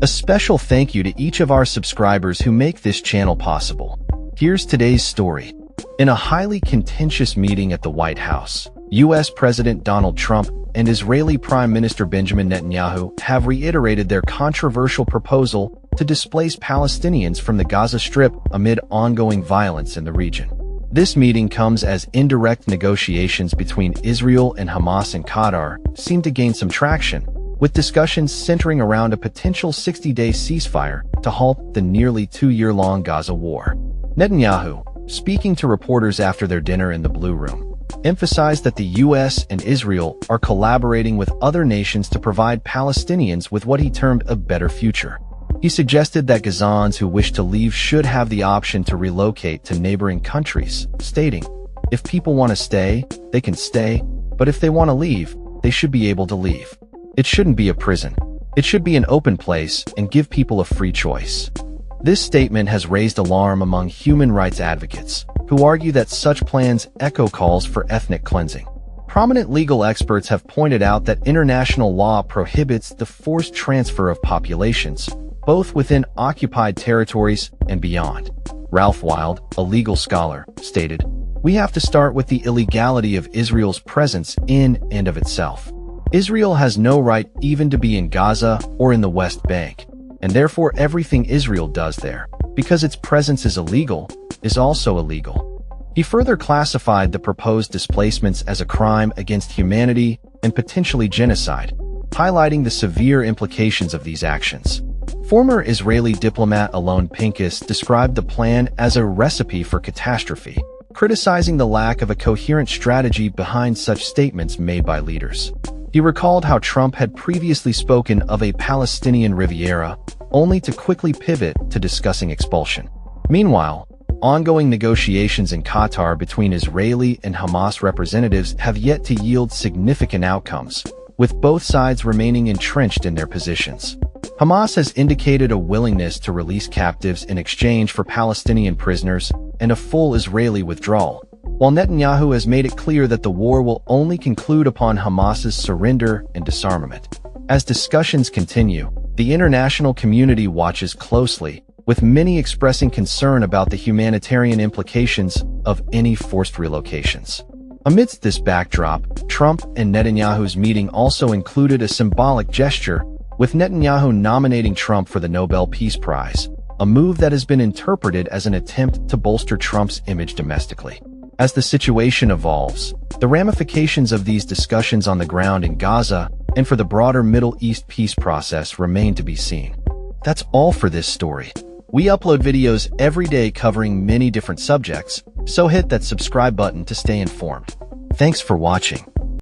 A special thank you to each of our subscribers who make this channel possible. Here's today's story. In a highly contentious meeting at the White House, U.S. President Donald Trump and Israeli Prime Minister Benjamin Netanyahu have reiterated their controversial proposal to displace Palestinians from the Gaza Strip amid ongoing violence in the region. This meeting comes as indirect negotiations between Israel and Hamas in Qatar seem to gain some traction, with discussions centering around a potential 60-day ceasefire to halt the nearly 2-year-long Gaza war. Netanyahu, speaking to reporters after their dinner in the Blue Room, emphasized that the U.S. and Israel are collaborating with other nations to provide Palestinians with what he termed a better future. He suggested that Gazans who wish to leave should have the option to relocate to neighboring countries, stating, "If people want to stay, they can stay, but if they want to leave, they should be able to leave. It shouldn't be a prison. It should be an open place and give people a free choice." This statement has raised alarm among human rights advocates, who argue that such plans echo calls for ethnic cleansing. Prominent legal experts have pointed out that international law prohibits the forced transfer of populations, both within occupied territories and beyond. Ralph Wild, a legal scholar, stated, "We have to start with the illegality of Israel's presence in and of itself. Israel has no right even to be in Gaza or in the West Bank, and therefore everything Israel does there, because its presence is illegal, is also illegal." He further classified the proposed displacements as a crime against humanity and potentially genocide, highlighting the severe implications of these actions. Former Israeli diplomat Alon Pincus described the plan as a recipe for catastrophe, criticizing the lack of a coherent strategy behind such statements made by leaders. He recalled how Trump had previously spoken of a Palestinian Riviera, only to quickly pivot to discussing expulsion. Meanwhile, ongoing negotiations in Qatar between Israeli and Hamas representatives have yet to yield significant outcomes, with both sides remaining entrenched in their positions. Hamas has indicated a willingness to release captives in exchange for Palestinian prisoners and a full Israeli withdrawal, while Netanyahu has made it clear that the war will only conclude upon Hamas's surrender and disarmament. As discussions continue, the international community watches closely, with many expressing concern about the humanitarian implications of any forced relocations. Amidst this backdrop, Trump and Netanyahu's meeting also included a symbolic gesture, with Netanyahu nominating Trump for the Nobel Peace Prize, a move that has been interpreted as an attempt to bolster Trump's image domestically. As the situation evolves, the ramifications of these discussions on the ground in Gaza and for the broader Middle East peace process remain to be seen. That's all for this story. We upload videos every day covering many different subjects, so hit that subscribe button to stay informed. Thanks for watching.